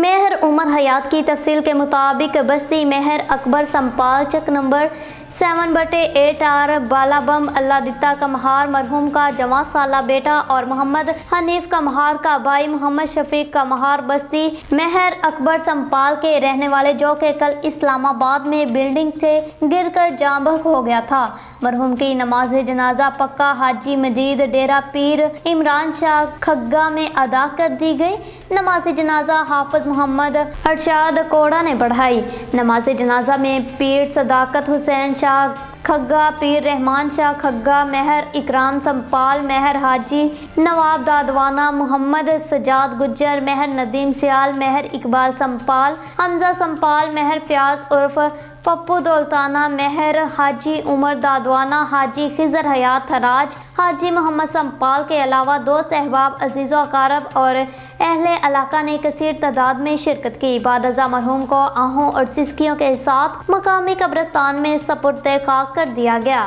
مہر عمر حیات کی تفصیل کے مطابق بستی مہر اکبر سمپال چک نمبر 7/8 بالا بم اللہ دتا کمہار مرحوم کا جواں سالہ بیٹا اور محمد حنیف کمہار کا بھائی محمد شفیق کمہار بستی مہر اکبر سمپال کے رہنے والے جو کہ کل اسلام آباد میں بلڈنگ سے گر کر جاں بحق ہو گیا تھا۔ مرحوم کی نماز جنازہ پکا حاجی مجید ڈیرہ پیر عمران شاہ کھگا میں ادا کر دی گئی۔ نماز جنازہ حافظ محمد ارشاد کوڑا نے پڑھائی۔ نماز جنازہ میں پیر صداقت حسین شاہ کھگا، پیر رحمان شاہ کھگا، مہر اکرام سمپال، مہر حاجی نواب دادوانہ، محمد سجاد گجر، مہر ندیم سیال، مہر اقبال سمپال، حمزہ سمپال، مہر فیاض عرف پپو دولتانہ، مہر حاجی عمر دادوانہ، حاجی خضر حیات تھراج، حاجی محمد سمپال کے علاوہ دوست احباب عزیز و اقارب اور اہل علاقہ نے کثیر تعداد میں شرکت کی۔ بعد ازاں مرحوم کو آہوں اور سسکیوں کے ساتھ مقامی قبرستان میں سپرد خاک کر دیا گیا۔